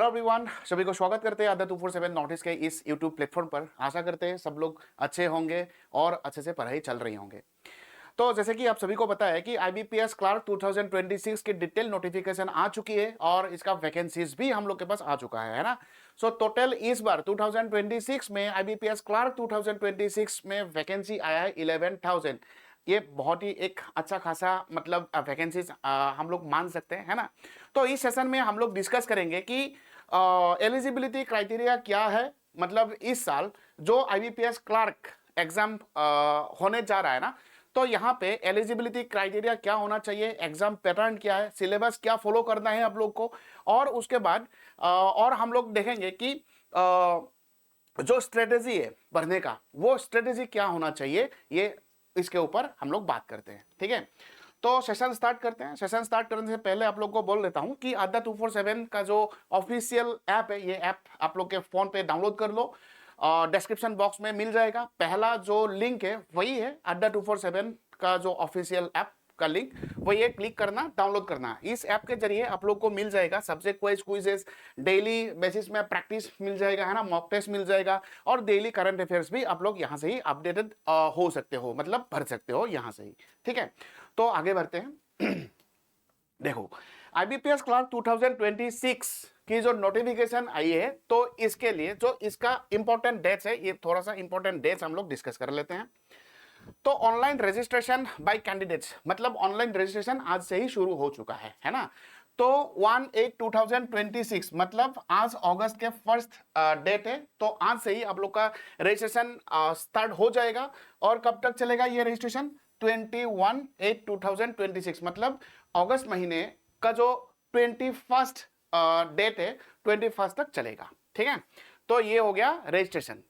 Hello everyone, सभी को स्वागत करते हैं आधा 247 नोटिस के इस यूट्यूब प्लेटफॉर्म पर। आशा करते हैं सब लोग अच्छे होंगे और अच्छे से पढ़ाई चल रही होंगे। तो जैसे कि आप सभी को पता है कि आईबीपीएस क्लार्क 2026 की डिटेल नोटिफिकेशन आ चुकी है और इसका वैकेंसीज भी हम लोग के पास आ चुका है ना। सो टोटल इस बार 2026 में आईबीपीएस क्लार्क 2026 में वैकेंसी आया है 11,000। ये बहुत ही एक अच्छा खासा मतलब वैकेंसीज हम लोग मान सकते हैं, है ना। तो इस सेशन में हम लोग डिस्कस करेंगे कि एलिजिबिलिटी क्राइटेरिया क्या है, मतलब इस साल जो आईबीपीएस क्लार्क एग्जाम होने जा रहा है ना, तो यहाँ पे एलिजिबिलिटी क्राइटेरिया क्या होना चाहिए, एग्जाम पैटर्न क्या है, सिलेबस क्या फॉलो करना है आप लोग को, और उसके बाद और हम लोग देखेंगे कि जो स्ट्रेटेजी है पढ़ने का वो स्ट्रेटेजी क्या होना चाहिए, ये इसके ऊपर हम लोग बात करते हैं। ठीक है, तो सेशन स्टार्ट करते हैं। सेशन स्टार्ट करने से पहले आप लोग को बोल देता हूं कि अड्डा 247 का जो ऑफिशियल ऐप है, ये ऐप आप लोग के फोन पे डाउनलोड कर लो। डिस्क्रिप्शन बॉक्स में मिल जाएगा, पहला जो लिंक है वही है अड्डा 247 का जो ऑफिशियल ऐप का लिंक, वो ये क्लिक करना, डाउनलोड करना। इस ऐप के जरिए आप लोग को मिल जाएगा subject wise quizzes, daily basis में प्रैक्टिस मिल जाएगा, है ना, मॉक टेस्ट मिल जाएगा, और डेली करंट अफेयर्स भी आप लोग यहाँ से ही अपडेटेड हो सकते हो, मतलब भर सकते हो यहाँ से ही। ठीक है, तो आगे बढ़ते हैं। देखो, आईबीपीएस क्लार्क 2026 की जो नोटिफिकेशन आई है, तो इसके लिए जो इसका इंपॉर्टेंट डेट्स है, ये थोड़ा सा इंपॉर्टेंट डेट्स हम लोग डिस्कस कर लेते हैं। तो ऑनलाइन रजिस्ट्रेशन बाय कैंडिडेट्स, मतलब ऑनलाइन रजिस्ट्रेशन आज से ही शुरू हो चुका है ना। तो 1/8/2026 मतलब आज अगस्त के फर्स्ट डेट है, तो आज से ही आप लोग का रजिस्ट्रेशन स्टार्ट हो जाएगा। और कब तक चलेगा ये रजिस्ट्रेशन? 21/8/2026 मतलब अगस्त महीने का जो 21st डेट है, 21st तक चलेगा। ठीक है, तो ये हो गया रजिस्ट्रेशन।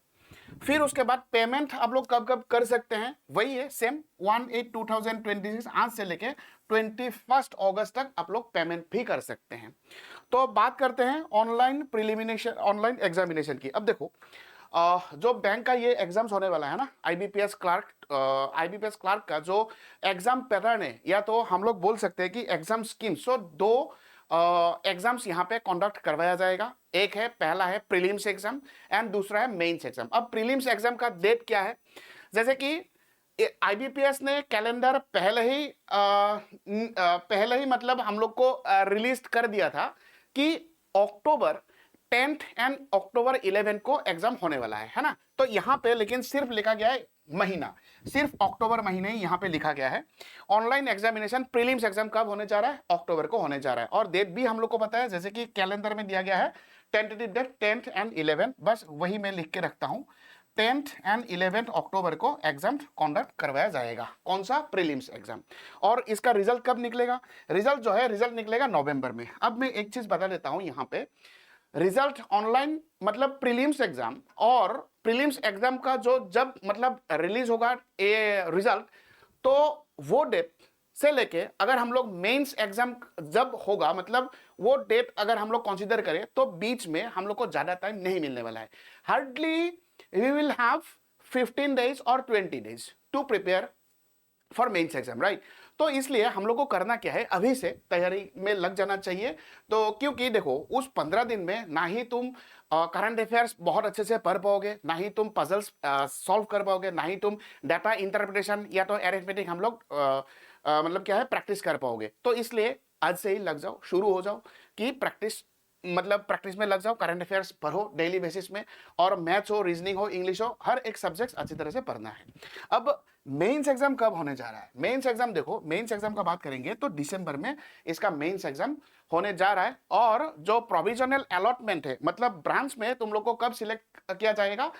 फिर उसके बाद पेमेंट आप लोग कब कब कर सकते हैं, वही है सेम 1/8/2026 आज से लेके 21 अगस्त तक आप लोग पेमेंट भी कर सकते हैं। तो बात करते हैं ऑनलाइन प्रिलिमिनेशन, ऑनलाइन एग्जामिनेशन की। अब देखो, जो बैंक का ये एग्जाम्स होने वाला है ना, आईबीपीएस क्लार्क का जो एग्जाम पैटर्न है, या तो हम लोग बोल सकते हैं कि एग्जाम स्कीम। सो दो एग्जाम्स यहाँ पे कंडक्ट करवाया जाएगा। एक है, पहला है प्रीलिम्स एग्जाम एंड दूसरा है मेंस एग्जाम। अब प्रीलिम्स एग्जाम का डेट क्या है? जैसे कि आईबीपीएस ने कैलेंडर पहले ही मतलब हम लोग को रिलीज कर दिया था कि अक्टूबर 10th एंड अक्टूबर 11 को एग्जाम होने वाला है ना। तो यहाँ पे लेकिन सिर्फ लिखा गया है महीना, सिर्फ अक्टूबर महीने ही यहाँ पे लिखा गया है। ऑनलाइन एग्जामिनेशन प्रीलिम्स एग्जाम कब होने जा रहा है? अक्टूबर को होने जा रहा है, और डेट भी हम लोग को पता है, जैसे कि कैलेंडर में दिया गया है टेंटेटिव डेट 10th एंड 11, बस वही मैं लिख के रखता हूँ। 10th एंड 11th अक्टूबर को एग्जाम कंडक्ट करवाया जाएगा। कौन सा? Prelims exam. और इसका रिजल्ट कब निकलेगा? रिजल्ट जो है, रिजल्ट निकलेगा नवंबर में। अब मैं एक चीज बता देता हूं यहाँ पे, रिजल्ट ऑनलाइन मतलब प्रीलिम्स एग्जाम और प्रीलिम्स एग्जाम का जो जब मतलब रिलीज होगा ये रिजल्ट, तो वो डेट से लेके अगर हम लोग मेंस एग्जाम जब होगा, मतलब वो डेट अगर हम लोग कंसीडर करें, तो बीच में हम लोग को ज्यादा टाइम नहीं मिलने वाला है। Hardly we will have 15 days और 20 days to prepare for mains exam, right. तो इसलिए हम लोग को करना क्या है, अभी से तैयारी में लग जाना चाहिए। तो क्योंकि देखो, उस 15 दिन में ना ही तुम करंट अफेयर्स बहुत अच्छे से पढ़ पाओगे, ना ही तुम पजल्स सॉल्व कर पाओगे, ना ही तुम डाटा इंटरप्रिटेशन या तो अरिथमेटिक हम लोग मतलब क्या है प्रैक्टिस कर पाओगे। तो इसलिए आज से ही लग जाओ, शुरू हो जाओ कि प्रैक्टिस, मतलब प्रैक्टिस में लग जाओ, करंट अफेयर्स पढ़ो डेली बेसिस में, और मैथ्स हो, रीजनिंग हो, इंग्लिश हो, हर एक सब्जेक्ट अच्छी तरह से पढ़ना है। अब मेंस एग्जाम कब होने जा रहा है? मेंस एग्जाम देखो, मेंस एग्जाम का बात करेंगे तो दिसंबर में इसका मेंस एग्जाम होने जा रहा है। और जो प्रोविजनल अलॉटमेंट है, मतलब ब्रांच में तुम लोग को कब सिलेक्ट किया जाएगा?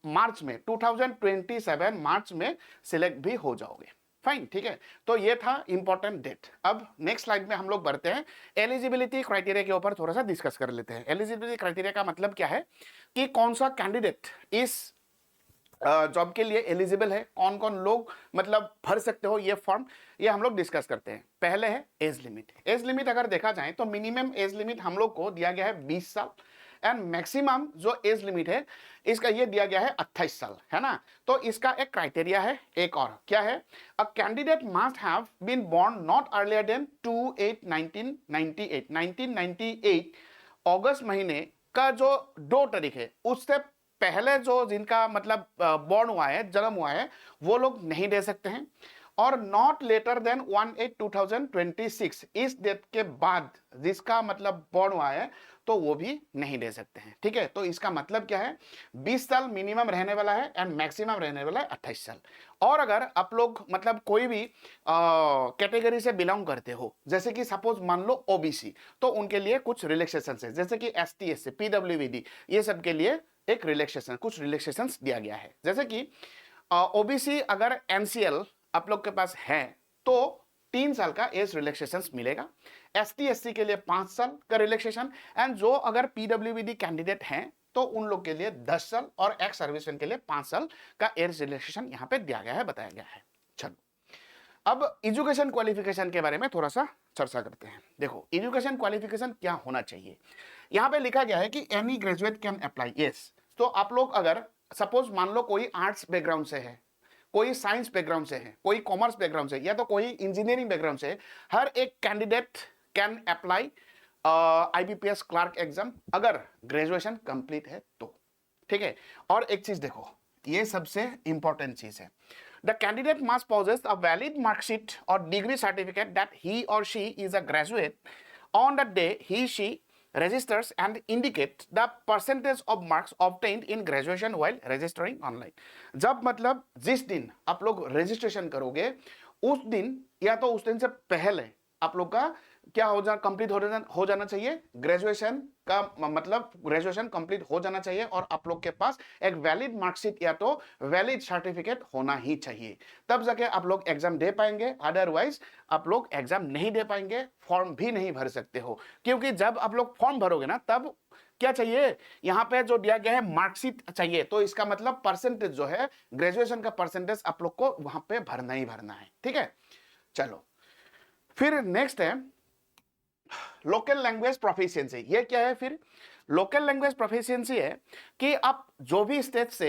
मार्च में, 2027 मार्च में सिलेक्ट भी हो जाओगे। फाइन, ठीक है। तो ये था इंपॉर्टेंट डेट। अब नेक्स्ट स्लाइड में हम लोग बढ़ते हैं, एलिजिबिलिटी क्राइटेरिया के ऊपर थोड़ा सा डिस्कस कर लेते हैं। एलिजिबिलिटी क्राइटेरिया का मतलब क्या है कि कौन सा कैंडिडेट इस जॉब के लिए एलिजिबल है, कौन कौन लोग मतलब भर सकते हो ये फॉर्म, ये हम लोग डिस्कस करते हैं। पहले है एज लिमिट। एज लिमिट अगर देखा जाए तो मिनिमम एज लिमिट हम लोग को दिया गया है 20 साल, एंड मैक्सिमम जो एज लिमिट है इसका ये दिया गया है 28 साल, है ना। तो इसका एक क्राइटेरिया है, एक और क्या है, a candidate must have been born not earlier than 2/8/1998 1998 अगस्त महीने का जो 2 तारीख है उससे पहले जो जिनका मतलब बॉर्न हुआ है, जन्म हुआ है, वो लोग नहीं दे सकते हैं। और नॉट लेटर देन 1/8/2026, इस डेट के बाद जिसका मतलब बॉर्न हुआ है तो वो भी नहीं दे सकते हैं। ठीक है, तो इसका मतलब क्या है, 20 साल मिनिमम रहने वाला है एंड मैक्सिमम रहने वाला है 28 साल। और अगर आप लोग मतलब कोई भी कैटेगरी से बिलोंग करते हो, जैसे कि सपोज मान लो ओबीसी, तो उनके लिए कुछ रिलैक्सेशन है, जैसे कि एसटी एससी पीडब्ल्यूबीडी, ये सब के लिए एक रिलैक्सेशन, कुछ रिलैक्सेशन दिया गया है। जैसे कि ओबीसी अगर एनसीएल आप लोग के पास है तो 3 साल का एज रिलैक्सेशन मिलेगा। एसटी एससी के लिए 5 साल का रिलैक्सेशन, एंड जो अगर पीडब्ल्यूबीडी कैंडिडेट हैं तो उन लोग के लिए 10 साल और एक्स सर्विसमैन के लिए 5 साल का एज रिलैक्सेशन यहां पे दिया गया है, बताया गया है। चलो अब एजुकेशन क्वालिफिकेशन के बारे में थोड़ा सा चर्चा करते हैं। देखो एजुकेशन क्वालिफिकेशन क्या होना चाहिए, यहां पे लिखा गया है कि any graduate can apply. Yes, तो आप लोग अगर सपोज मान लो कोई आर्ट्स बैकग्राउंड से है, कोई साइंस बैकग्राउंड से है, कोई कॉमर्स बैकग्राउंड से, या तो कोई इंजीनियरिंग बैकग्राउंड से, हर एक candidate can apply IBPS clerk exam अगर ग्रेजुएशन कंप्लीट है तो। ठीक है, और एक चीज देखो, ये सबसे इंपॉर्टेंट चीज है, the candidate must possess a valid mark sheet or degree certificate that he or she is a graduate on the day he she registers and indicate the percentage of marks obtained in graduation while registering online। जब मतलब जिस दिन आप लोग registration करोगे उस दिन या तो उस दिन से पहले आप लोग का क्या कंप्लीट हो जाना चाहिए, ग्रेजुएशन का मतलब ग्रेजुएशन कंप्लीट हो जाना चाहिए, और आप लोग के पास एक वैलिड मार्कशीट या तो वैलिड सर्टिफिकेट होना ही चाहिए, तब जाके आप लोग एग्जाम दे पाएंगे। अदरवाइज आप लोग एग्जाम नहीं दे पाएंगे, फॉर्म भी नहीं भर सकते हो, क्योंकि जब आप लोग फॉर्म भरोगे ना तब क्या चाहिए, यहां पे जो दिया गया है मार्कशीट चाहिए, तो इसका मतलब परसेंटेज जो है ग्रेजुएशन का परसेंटेज आप लोग को वहां पे भरना ही भरना है। ठीक है, चलो फिर नेक्स्ट है लोकल लैंग्वेज प्रोफिशिएंसी। ये क्या है फिर, लोकल लैंग्वेज प्रोफिशिएंसी है कि आप जो भी स्टेट से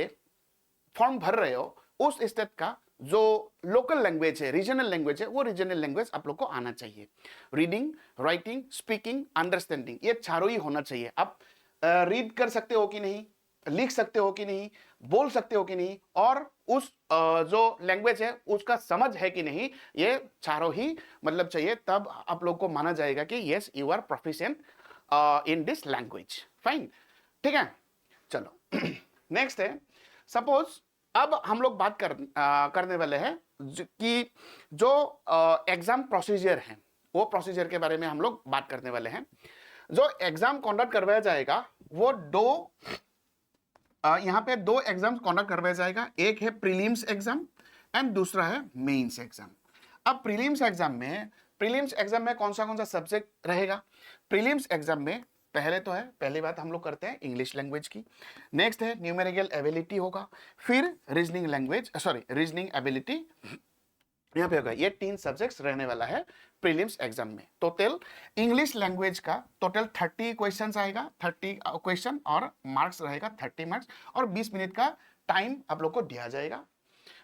फॉर्म भर रहे हो उस स्टेट का जो लोकल लैंग्वेज है, रीजनल लैंग्वेज है, वो रीजनल लैंग्वेज आप लोग को आना चाहिए। रीडिंग, राइटिंग, स्पीकिंग, अंडरस्टैंडिंग, ये चारों ही होना चाहिए। आप रीड कर सकते हो कि नहीं, लिख सकते हो कि नहीं, बोल सकते हो कि नहीं, और उस जो लैंग्वेज है उसका समझ है कि नहीं, ये चारों ही मतलब चाहिए, तब आप लोग को माना जाएगा कि yes you are proficient in this language. Fine, ठीक है, चलो नेक्स्ट है, सपोज अब हम लोग बात करने वाले हैं कि जो एग्जाम प्रोसीजर है वो प्रोसीजर के बारे में हम लोग बात करने वाले हैं। जो एग्जाम कंडक्ट करवाया जाएगा वो यहाँ पे 2 एग्जाम कंडक्ट करवाया जाएगा, एक है प्रीलिम्स एग्जाम एंड दूसरा है मेंस एग्जाम। अब प्रीलिम्स एग्जाम में कौन सा सब्जेक्ट रहेगा, प्रीलिम्स एग्जाम में पहली बात हम लोग करते हैं इंग्लिश लैंग्वेज की, नेक्स्ट है न्यूमेरिकल एबिलिटी होगा, फिर रीजनिंग एबिलिटी यहाँ पे होगा। ये 3 सब्जेक्ट्स रहने वाला है प्रीलिम्स एग्जाम में। टोटल इंग्लिश लैंग्वेज का टोटल 30 क्वेश्चंस आएगा, 30 क्वेश्चन, और मार्क्स रहेगा 30 मार्क्स, और 20 मिनट का टाइम आप लोग को दिया जाएगा।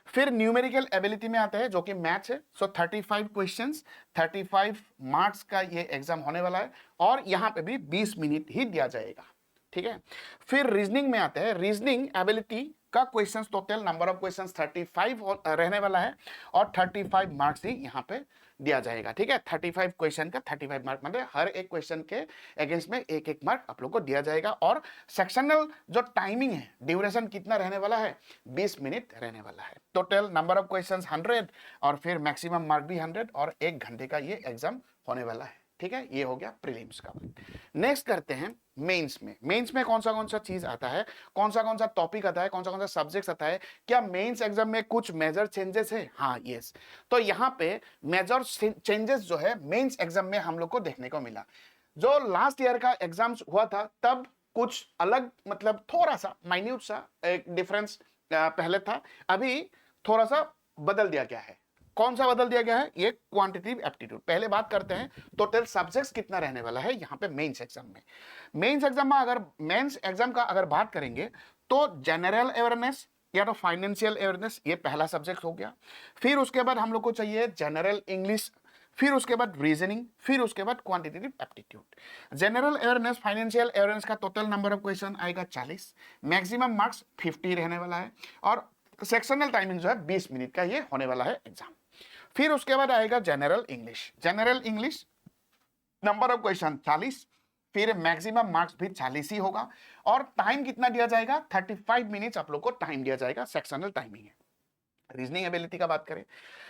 फिर न्यूमेरिकल एबिलिटी में आता है जो कि मैथ्स है, सो 35 क्वेश्चंस, 35 मार्क्स का ये एग्जाम होने वाला है, और यहाँ पे भी 20 मिनट ही दिया जाएगा। ठीक है, फिर रीजनिंग में आता है, रीजनिंग एबिलिटी का questions, total number of questions 35 रहने वाला है, और 35 मार्क्स ही यहाँ पे दिया जाएगा। ठीक है, 35 क्वेश्चन का 35 मार्क, मतलब हर एक क्वेश्चन के अगेंस्ट में एक एक मार्क आप लोग को दिया जाएगा। और सेक्शनल जो टाइमिंग है, ड्यूरेशन कितना रहने वाला है, 20 मिनट रहने वाला है। टोटल नंबर ऑफ क्वेश्चंस 100, और फिर मैक्सिमम मार्क भी 100, और 1 घंटे का ये एग्जाम होने वाला है। ठीक है, ये हो गया प्रीलिम्स का। नेक्स्ट करते हैं मेंस में। मेंस में कौन सा चीज आता है, कौन सा टॉपिक आता है, कौन सा सब्जेक्ट आता है, क्या मेंस एग्जाम में कुछ मेजर चेंजेस है? हाँ, यस। तो यहाँ पे मेजर चेंजेस जो है मेंस एग्जाम में हम लोग को देखने को मिला। जो लास्ट ईयर का एग्जाम हुआ था तब कुछ अलग, मतलब थोड़ा सा माइन्यूट सा एक डिफरेंस पहले था, अभी थोड़ा सा बदल दिया गया है। कौन सा बदल दिया गया है? ये क्वांटिटेटिव एप्टीट्यूड। पहले बात करते हैं टोटल सब्जेक्ट्स कितना रहने वाला है यहाँ पे मेंस एग्जाम में। मेंस एग्जाम का अगर बात करेंगे तो जनरल अवेयरनेस या तो फाइनेंशियल अवेयरनेस, ये पहला सब्जेक्ट हो गया। फिर उसके बाद हम लोग को चाहिए जनरल इंग्लिश, फिर उसके बाद रीजनिंग, फिर उसके बाद quantitative aptitude. General awareness, financial awareness का टोटल नंबर ऑफ क्वेश्चन आएगा 40, मैक्सिमम मार्क्स 50 रहने वाला है, और सेक्शनल टाइमिंग जो है 20 मिनट का ये होने वाला है एग्जाम। फिर उसके बाद आएगा general English. General English number of question 40, फिर मैक्सिमम मार्क्स भी 40 ही होगा, और टाइम कितना दिया जाएगा, 35 मिनट्स आप लोग को टाइम दिया जाएगा, सेक्शनल टाइमिंग है। रीजनिंग एबिलिटी का बात करें,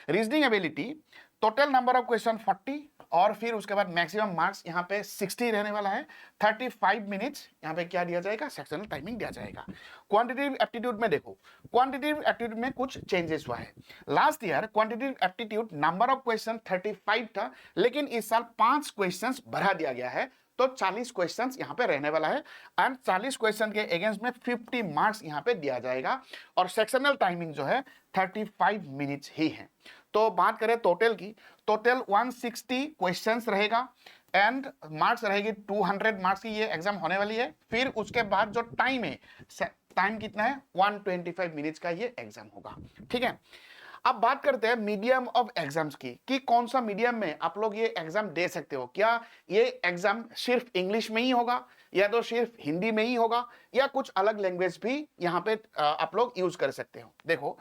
reasoning ability total number of question 40, और फिर उसके बाद मैक्सिमम मार्क्स यहाँ पे 60 रहने वाला है, 35 मिनट्स यहाँ पे क्या दिया जाएगा, सेक्शनल टाइमिंग दिया जाएगा। क्वांटिटेटिव एप्टीट्यूड में देखो, क्वांटिटेटिव एप्टीट्यूड में कुछ चेंजेस हुआ है। Last year quantitative aptitude number of question 35 था, लेकिन इस साल 5 क्वेश्चन बढ़ा दिया गया है, तो 40 क्वेश्चंस यहाँ पे रहने वाला है, एंड 40 क्वेश्चन के अगेंस्ट में 50 मार्क्स यहाँ पे दिया जाएगा, और सेक्शनल टाइमिंग जो है 35 मिनट्स ही है। तो बात करें टोटल की, टोटल 160 क्वेश्चंस रहेगा, एंड मार्क्स रहेगी 200 मार्क्स की ये एग्जाम होने वाली है। फिर उसके बाद जो टाइम है, टाइम कितना है, 125 मिनट्स का ये एग्जाम होगा, ठीक है। अब बात करते हैं मीडियम ऑफ एग्जाम्स की, कि कौन सा मीडियम में आप लोग ये एग्जाम दे सकते हो। क्या ये एग्जाम सिर्फ इंग्लिश में ही होगा, या तो सिर्फ हिंदी में ही होगा, या कुछ अलग लैंग्वेज भी यहाँ पे आप लोग यूज कर सकते हो। देखो,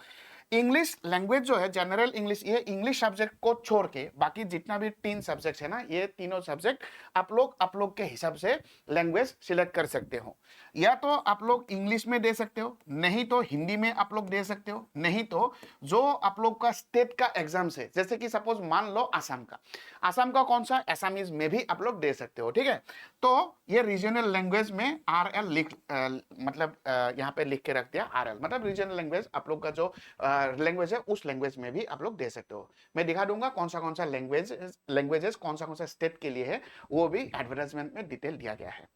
इंग्लिश लैंग्वेज जो है, जनरल इंग्लिश, ये इंग्लिश सब्जेक्ट को छोड़ के बाकी जितना भी 3 सब्जेक्ट है ना, ये तीनों सब्जेक्ट आप लोग के हिसाब से लैंग्वेज सिलेक्ट कर सकते हो। या तो आप लोग इंग्लिश में दे सकते हो, नहीं तो हिंदी में आप लोग दे सकते हो, नहीं तो जो आप लोग का स्टेट का एग्जाम से, जैसे कि सपोज मान लो आसाम का कौन सा, एसामीज में भी आप लोग दे सकते हो, ठीक है। तो ये रीजनल लैंग्वेज में RL मतलब यहाँ पे लिख के रख दिया, RL मतलब रीजनल लैंग्वेज, आप लोग का जो लैंग्वेज है उस लैंग्वेज में भी आप लोग दे सकते हो। मैं दिखा दूंगा कौन सा लैंग्वेजेस कौन सा स्टेट के लिए है, वो भी एडवर्टाइजमेंट में डिटेल दिया गया है।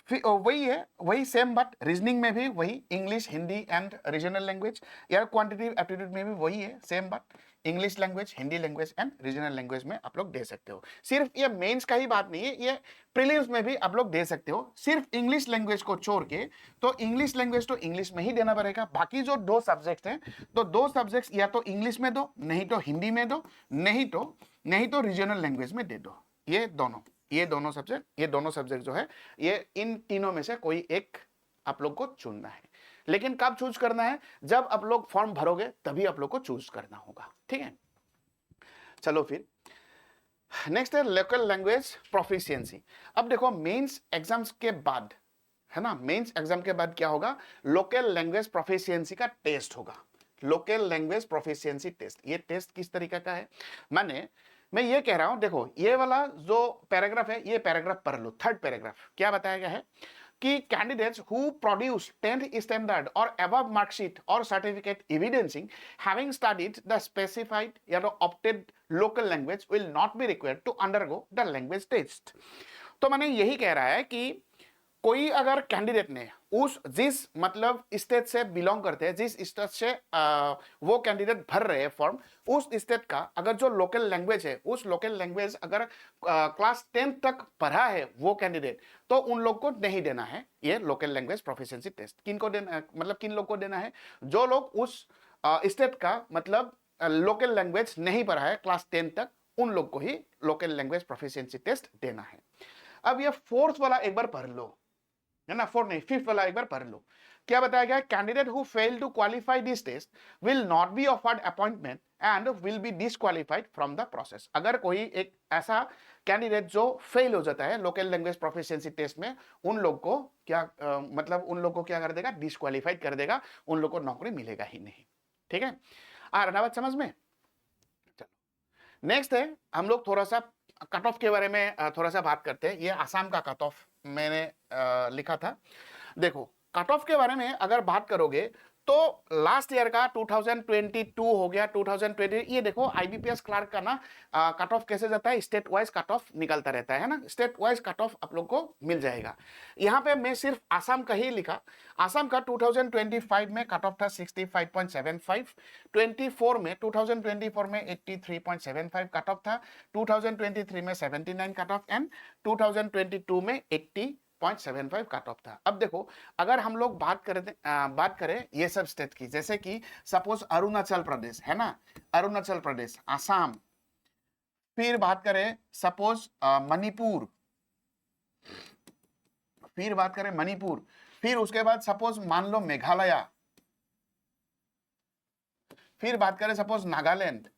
फिर वही है, वही सेम, बट रीजनिंग में भी वही English, Hindi and regional language, या क्वांटिटेटिव एप्टीट्यूड में भी वही है same, but English language, Hindi language and regional language में आप लोग दे सकते हो। सिर्फ ये मेंस का ही बात नहीं है, ये प्रीलिम्स में भी आप लोग दे सकते हो, सिर्फ इंग्लिश लैंग्वेज को छोड़ के। तो इंग्लिश लैंग्वेज तो इंग्लिश में ही देना पड़ेगा, बाकी जो 2 सब्जेक्ट हैं, तो 2 सब्जेक्ट या तो इंग्लिश में दो, नहीं तो हिंदी में दो, नहीं तो रीजनल लैंग्वेज में दे दो। ये दोनों सब्जेक्ट जो है, ये इन तीनों में से कोई एक आप लोग को चुनना है। लेकिन कब चूज करना है, जब आप लोग फॉर्म भरोगे तभी आप लोग को चूज करना होगा, ठीक है। चलो फिर नेक्स्ट है लोकल लैंग्वेज प्रोफिशिएंसी। अब देखो, मेंस एग्जाम्स के बाद है ना, मेंस एग्जाम के बाद क्या होगा, लोकल लैंग्वेज प्रोफिशिएंसी का टेस्ट होगा। लोकल लैंग्वेज प्रोफिशिएंसी टेस्ट, ये टेस्ट किस तरीके का है, मैं ये कह रहा हूं, देखो ये वाला जो पैराग्राफ है, ये पैराग्राफ पढ़ लो। 3rd पैराग्राफ क्या बताया गया है कि candidates who produce 10th standard और अबव मार्कशीट और certificate evidencing having studied the specified या opted local language will not be required to undergo the language test. तो मैंने यही कह रहा है कि कोई अगर कैंडिडेट ने जिस मतलब स्टेट से बिलोंग करते हैं, जिस स्टेट से वो कैंडिडेट भर रहे हैं फॉर्म, उस स्टेट का अगर जो लोकल लैंग्वेज है, उस लोकल लैंग्वेज अगर क्लास 10 तक पढ़ा है वो कैंडिडेट, तो उन लोग को नहीं देना है ये लोकल लैंग्वेज प्रोफिशिएंसी टेस्ट। किनको देना, मतलब किन लोग को देना है, जो लोग उस स्टेट का मतलब लोकल लैंग्वेज नहीं पढ़ा है क्लास 10 तक, उन लोग को ही लोकल लैंग्वेज प्रोफिशिएंसी टेस्ट देना है। अब ये 4th वाला एक बार पढ़ लो, है ना, 4th नहीं 5th वाला एक बार पढ़ लो। क्या बताया गया, candidate who fail to qualify this test will not be offered appointment and will be disqualified from the process. अगर कोई एक ऐसा कैंडिडेट जो फेल हो जाता है लोकल लैंग्वेज प्रोफिशिएंसी टेस्ट में, उन लोग को क्या मतलब उन लोग को क्या कर देगा, डिस्क्वालिफाइड कर देगा, उन लोग को नौकरी मिलेगा ही नहीं, ठीक है। आ रहा बात समझ में। चलो नेक्स्ट है, हम लोग थोड़ा सा कट ऑफ के बारे में थोड़ा सा बात करते हैं। ये आसाम का कट ऑफ मैंने लिखा था। देखो, कट ऑफ के बारे में अगर बात करोगे तो लास्ट ईयर का 2022 हो गया, 2020, ये देखो आईबीपीएस क्लर्क का ना कट ऑफ कैसे जाता है, स्टेट वाइज कट ऑफ निकलता रहता है ना, स्टेट वाइज कट ऑफ आप लोग को मिल जाएगा। यहाँ पे मैं सिर्फ आसाम का ही लिखा। आसाम का 2025 में कट ऑफ था 65.75, 2024 में 83.75 कट ऑफ था, 2023 में 79 कट ऑफ एंड 2022 में 80.75 कट ऑफ था। अब देखो, अगर हम लोग बात करें ये सब स्टेट की, जैसे कि सपोज अरुणाचल प्रदेश है ना, अरुणाचल प्रदेश, आसाम, फिर बात करें सपोज मणिपुर, फिर बात करें मणिपुर, फिर उसके बाद सपोज मान लो मेघालय, फिर बात करें सपोज नागालैंड।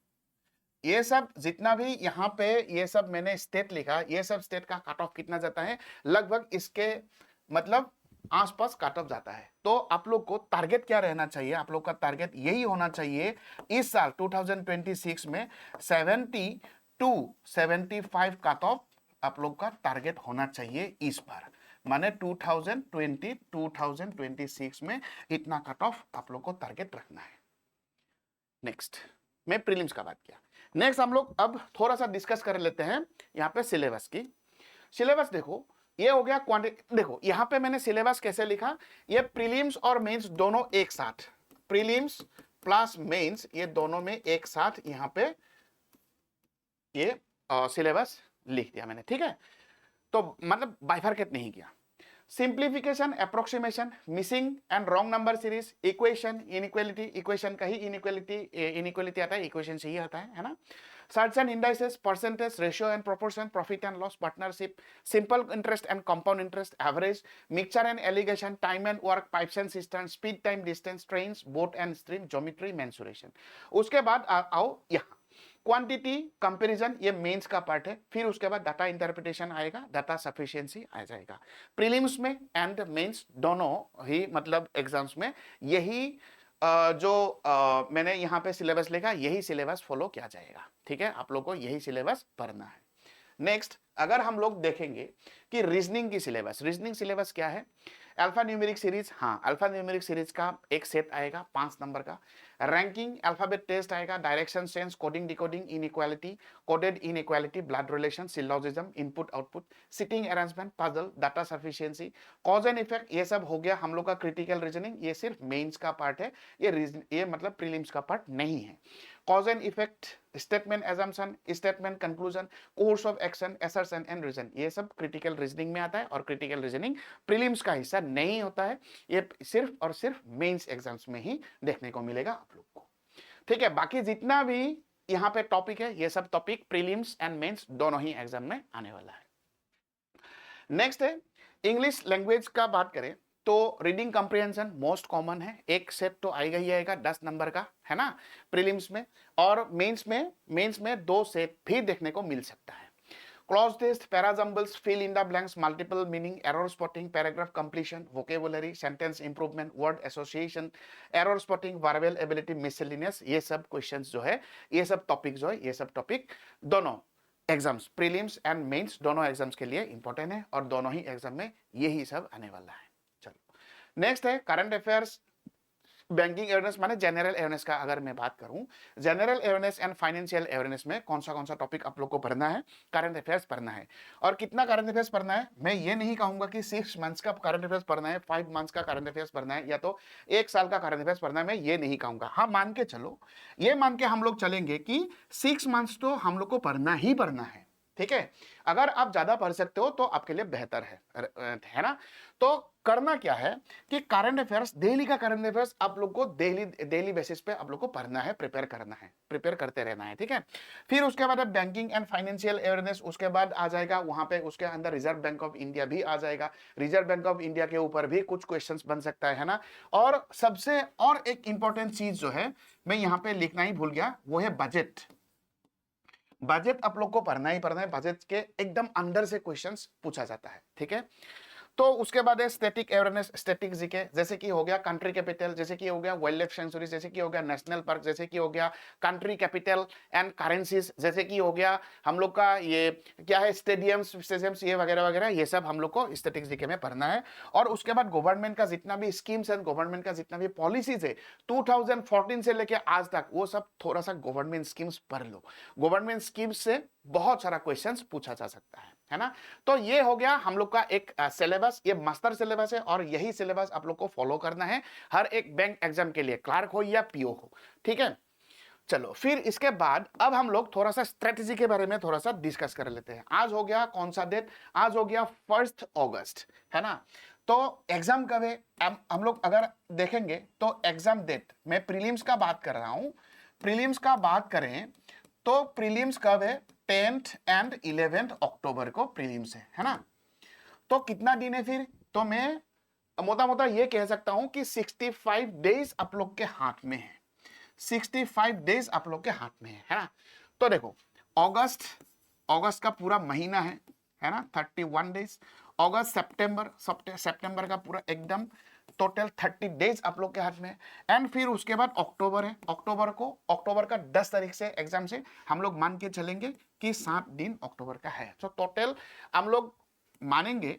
ये सब जितना भी यहाँ पे ये सब मैंने स्टेट लिखा, ये सब स्टेट का कट ऑफ कितना जाता है, लगभग इसके मतलब आसपास कट ऑफ जाता है। तो आप लोग को टारगेट क्या रहना चाहिए, आप लोग का टारगेट यही होना चाहिए इस साल 2026 में 70 to 75 कट ऑफ आप लोग का टारगेट होना चाहिए इस बार, माने 2026 में इतना कट ऑफ आप लोग को टारगेट रखना है। नेक्स्ट, मैं प्रीलिम्स का बात किया। नेक्स्ट हम लोग अब थोड़ा सा डिस्कस कर लेते हैं यहाँ पे सिलेबस की। सिलेबस देखो, ये हो गया क्वांटिटी। देखो यहाँ पे मैंने सिलेबस कैसे लिखा, ये प्रीलिम्स और मेंस दोनों एक साथ, प्रीलिम्स प्लस मेंस ये दोनों में एक साथ यहाँ पे ये सिलेबस लिख दिया मैंने, ठीक है। तो मतलब बाइफरकेट नहीं किया। Simplification, approximation, missing and wrong number series, equation, inequality, equation का ही इनइक्वालिटी आता है, इक्वेशन से ही आता है ना। Search and indices, percentage, ratio and proportion, profit and loss, partnership, simple interest and compound interest, average, mixture and allegation, time and work, pipes and system, speed, time, distance, trains, boat and stream, geometry, mensuration. उसके बाद आओ यहाँ quantity comparison, ये mains का part है। फिर उसके बाद डाटा इंटरप्रिटेशन आएगा, डाटा सफिशिएंसी आ जाएगा। प्रीलिम्स में एंड मेंस दोनों ही मतलब एग्जाम्स में यही जो मैंने यहाँ पे सिलेबस लिखा, यही सिलेबस फॉलो किया जाएगा, ठीक है। आप लोग को यही सिलेबस पढ़ना है। नेक्स्ट, अगर हम लोग देखेंगे कि रीजनिंग की सिलेबस, रीजनिंग सिलेबस क्या है, अल्फा न्यूमेरिक सीरीज, हाँ अल्फा न्यूमेरिक सीरीज का एक सेट आएगा 5 नंबर का। रैंकिंग, अल्फाबेट टेस्ट आएगा, direction sense, coding decoding, inequality, coded inequality, blood relation, syllogism, input output, sitting arrangement, puzzle, data sufficiency, cause and effect, ये सब हो गया हम लोग का क्रिटिकल रीजनिंग। ये सिर्फ मेंस का पार्ट है, ये मतलब प्रीलिम्स का पार्ट नहीं है। Cause and effect, statement assumption, statement conclusion, course of action, assertion and reason, ये सब क्रिटिकल रीजनिंग में आता है और क्रिटिकल रीजनिंग प्रीलिम्स का हिस्सा नहीं होता है। ये सिर्फ और सिर्फ मेंस एग्जाम्स में ही देखने को मिलेगा आप लोग को, ठीक है। बाकी जितना भी यहाँ पे टॉपिक है, ये सब टॉपिक प्रीलिम्स एंड मेंस दोनों ही एग्जाम में आने वाला है। नेक्स्ट है इंग्लिश लैंग्वेज का बात करें तो रीडिंग कॉम्प्रिहेंशन मोस्ट कॉमन है, एक सेट तो आएगा ही आएगा 10 नंबर का, है ना, प्रीलिम्स में। और मेंस में 2 सेट भी देखने को मिल सकता है। Clause test, parajumbles, fill in the blanks, multiple meaning, error spotting, paragraph completion, vocabulary, sentence improvement, word association, error spotting, verbal ability, miscellaneous, ये सब क्वेश्चंस जो है, ये सब टॉपिक जो है, ये सब टॉपिक दोनों एग्जाम्स प्रीलिम्स एंड मेंस दोनों एग्जाम्स के लिए इंपॉर्टेंट है और दोनों ही एग्जाम में यही सब आने वाला है। चलो नेक्स्ट है करंट अफेयर्स, बैंकिंग अवेयरनेस माने जनरल अवेयरनेस का अगर मैं बात करूं, general awareness and financial awareness में कौन सा टॉपिक आप लोग को पढ़ना है, करंट अफेयर्स पढ़ना है। और कितना करंट अफेयर्स पढ़ना है, मैं ये नहीं कहूंगा कि 6 मंथ्स का करंट अफेयर्स पढ़ना है, 5 मंथ्स का करंट अफेयर्स पढ़ना है, या तो 1 साल का करंट अफेयर्स पढ़ना है, मैं ये नहीं कहूंगा। हाँ मान के चलो, ये मान के हम लोग चलेंगे कि 6 मंथ्स तो हम लोग को पढ़ना ही पढ़ना है, ठीक है। अगर आप ज्यादा पढ़ सकते हो तो आपके लिए बेहतर है ना। तो करना क्या है कि करंट अफेयर्स, डेली का करंट अफेयर्स आप लोग को डेली बेसिस पे आप लोग को पढ़ना है, प्रिपेयर करना है, प्रिपेयर करते रहना है, ठीक है। फिर उसके बाद बैंकिंग एंड फाइनेंशियल अवेयरनेस, उसके बाद आ जाएगा वहां पे, उसके अंदर रिजर्व बैंक ऑफ इंडिया भी आ जाएगा। रिजर्व बैंक ऑफ इंडिया के ऊपर भी कुछ क्वेश्चंस बन सकता है ना। और सबसे और एक इंपॉर्टेंट चीज जो है मैं यहाँ पे लिखना ही भूल गया, वो है बजट। बजट आप लोग को पढ़ना ही पढ़ना है, बजट के एकदम अंदर से क्वेश्चंस पूछा जाता है, ठीक है। तो उसके बाद है स्टैटिक अवेयरनेस, स्टैटिक जीके, जैसे कि हो गया कंट्री कैपिटल, जैसे कि हो गया वाइल्ड लाइफ सेंचुरी, जैसे कि हो गया नेशनल पार्क, जैसे कि हो गया कंट्री कैपिटल एंड करेंसीज, जैसे कि हो गया हम लोग का ये क्या है स्टेडियम्स ये वगैरह वगैरह, ये सब हम लोग को स्टैटिक जीके में पढ़ना है। और उसके बाद गवर्नमेंट का जितना भी स्कीम्स है, गवर्नमेंट का जितना भी पॉलिसीज है 2014 से लेके आज तक, वो सब थोड़ा सा गवर्नमेंट स्कीम्स पढ़ लो। गवर्नमेंट स्कीम्स से बहुत सारा क्वेश्चंस पूछा जा सकता है ना। तो ये हो गया हम लोग का एक सिलेबस, ये मास्टर सिलेबस है और यही सिलेबस आप लोग को फॉलो करना है हर एक बैंक एग्जाम के लिए, क्लर्क हो या पीओ हो, ठीक है। चलो फिर इसके बाद अब हम लोग थोड़ा सा स्ट्रेटेजी के बारे में थोड़ा सा डिस्कस कर लेते हैं। आज हो गया कौन सा डेट, आज हो गया 1 अगस्त, है ना। तो एग्जाम कब है, हम लोग अगर देखेंगे तो एग्जाम डेट, मैं प्रीलिम्स का बात कर रहा हूं, प्रीलिम्स का बात करें तो प्रीलिम्स कब है, 10th एंड 11th अक्टूबर को प्रीलिम्स है ना। तो कितना दिन है फिर, तो मैं मोटा मोटा ये कह सकता हूं कि 65 डेज आप लोग के हाथ में है, 65 डेज आप लोग के हाथ में है ना। तो देखो अगस्त का पूरा महीना है ना, 31 डेज। अगस्त सितंबर का पूरा एकदम टोटल 30 डेज आप लोग के हाथ में है। एंड फिर उसके बाद अक्टूबर है, अक्टूबर का 10 तारीख से एग्जाम से हम लोग मान के चलेंगे कि 7 दिन अक्टूबर का है। तो टोटल हम लोग मानेंगे,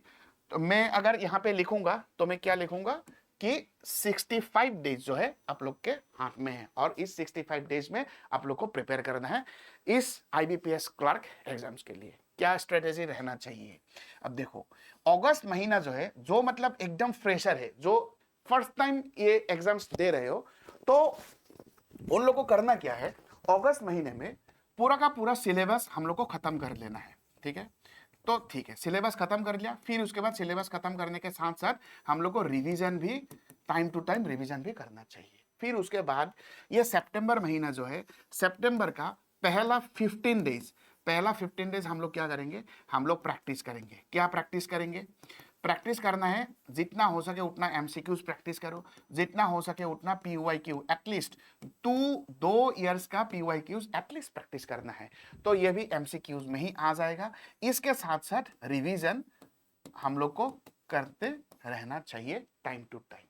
तो मैं अगर यहाँ पे लिखूंगा तो मैं क्या लिखूंगा कि 65 डेज जो है आप लोग के हाथ में है, और इस 65 डेज में आप लोग को प्रिपेयर करना है इस IBPS क्लर्क एग्जाम्स के लिए। क्या स्ट्रेटेजी रहना चाहिए, अब देखो अगस्त महीना जो है, जो मतलब एकदम फ्रेशर है, जो फर्स्ट टाइम ये एग्जाम्स दे रहे हो, तो उन लोगों को करना क्या है, अगस्त महीने में पूरा का पूरा सिलेबस हम लोग को खत्म कर लेना है। ठीक है, तो ठीक है, सिलेबस खत्म कर लिया, फिर उसके बाद सिलेबस खत्म करने के साथ साथ हम लोग को रिवीजन भी टाइम टू टाइम रिवीजन भी करना चाहिए। फिर उसके बाद ये सितंबर महीना जो है, सितंबर का पहला 15 डेज हम लोग क्या करेंगे, हम लोग प्रैक्टिस करेंगे। क्या प्रैक्टिस करेंगे, प्रैक्टिस करना है, जितना हो सके उतना MCQs प्रैक्टिस करो, जितना हो सके उतना PYQ एटलीस्ट 2 इयर्स का PYQs एटलीस्ट प्रैक्टिस करना है। तो ये भी MCQs में ही आ जाएगा। इसके साथ साथ रिवीजन हम लोग को करते रहना चाहिए टाइम टू टाइम।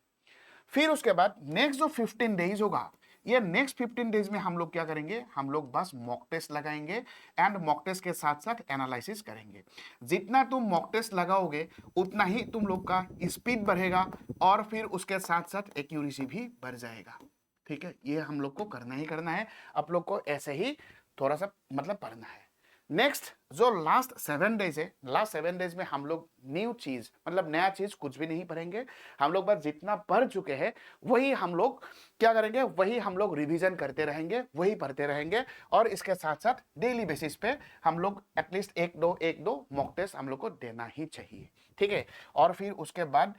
फिर उसके बाद नेक्स्ट जो 15 डेज होगा, ये नेक्स्ट 15 डेज में हम लोग क्या करेंगे, हम लोग बस मॉक टेस्ट लगाएंगे एंड मॉक टेस्ट के साथ साथ एनालिसिस करेंगे। जितना तुम मॉक टेस्ट लगाओगे उतना ही तुम लोग का स्पीड बढ़ेगा और फिर उसके साथ साथ एक्यूरेसी भी बढ़ जाएगा। ठीक है, ये हम लोग को करना ही करना है, आप लोग को ऐसे ही थोड़ा सा मतलब पढ़ना है। नेक्स्ट जो लास्ट 7 डेज है, लास्ट 7 डेज में हम लोग न्यू चीज मतलब नया चीज कुछ भी नहीं पढ़ेंगे। हम लोग बस जितना पढ़ चुके हैं वही हम लोग क्या करेंगे, वही हम लोग रिवीजन करते रहेंगे, वही पढ़ते रहेंगे, और इसके साथ साथ डेली बेसिस पे हम लोग एटलीस्ट एक दो मॉक टेस्ट हम लोग को देना ही चाहिए। ठीक है, और फिर उसके बाद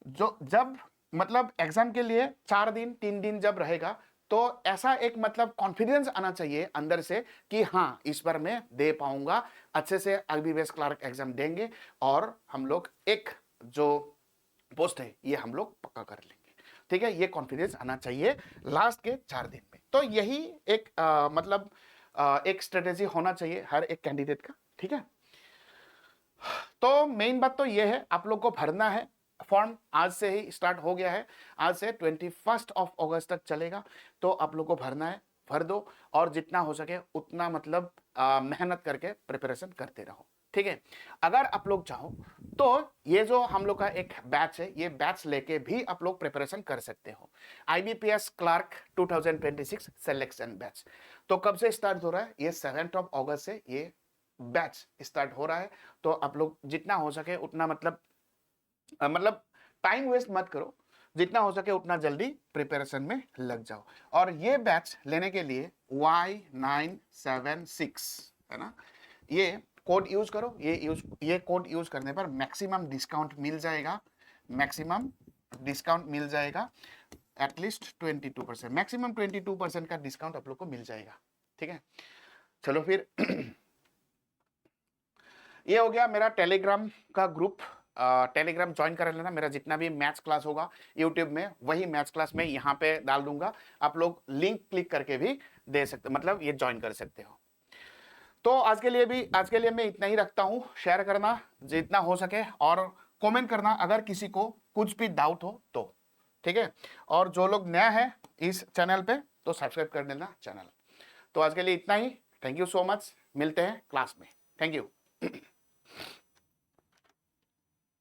जब मतलब एग्जाम के लिए 4 दिन 3 दिन जब रहेगा, तो ऐसा एक मतलब कॉन्फिडेंस आना चाहिए अंदर से कि हाँ इस बार मैं दे पाऊंगा, अच्छे से IBPS क्लर्क एग्जाम देंगे और हम लोग एक जो पोस्ट है ये हम लोग पक्का कर लेंगे। ठीक है, ये कॉन्फिडेंस आना चाहिए लास्ट के 4 दिन में। तो यही एक मतलब एक स्ट्रेटेजी होना चाहिए हर एक कैंडिडेट का। ठीक है, तो मेन बात तो ये है, आप लोग को भरना है फॉर्म, आज से ही स्टार्ट हो गया है, आज से 21 अगस्त तक चलेगा। तो आप लोग को भरना है, भर दो, और जितना हो सके उतना मतलब मेहनत करके प्रिपरेशन करते रहो। ठीक है, अगर आप लोग चाहो तो ये जो हम लोग का एक बैच है, ये बैच लेके भी आप लोग प्रिपरेशन कर सकते हो। IBPS क्लर्क 2026 सिलेक्शन बैच तो कब से स्टार्ट हो रहा है, ये 7 अगस्त से ये बैच स्टार्ट हो रहा है। तो आप लोग जितना हो सके उतना मतलब टाइम वेस्ट मत करो, जितना हो सके उतना जल्दी प्रिपरेशन में लग जाओ। और ये बैच लेने के लिए Y976 है ना, ये कोड यूज करो, ये कोड यूज करने पर मैक्सिमम डिस्काउंट मिल जाएगा, एटलीस्ट 22%, मैक्सिमम 22% का डिस्काउंट आप लोग को मिल जाएगा। ठीक है, चलो फिर ये हो गया मेरा टेलीग्राम का ग्रुप। टेलीग्राम ज्वाइन कर लेना, मेरा जितना भी मैथ्स क्लास होगा यूट्यूब में वही मैथ्स क्लास में यहाँ पे डाल दूंगा, आप लोग लिंक क्लिक करके भी दे सकते, मतलब ये ज्वाइन कर सकते हो। तो आज के लिए मैं इतना ही रखता हूँ। शेयर करना जितना हो सके और कमेंट करना अगर किसी को कुछ भी डाउट हो तो। ठीक है, और जो लोग नया है इस चैनल पे तो सब्सक्राइब कर देना चैनल। तो आज के लिए इतना ही, थैंक यू सो मच, मिलते हैं क्लास में, थैंक यू।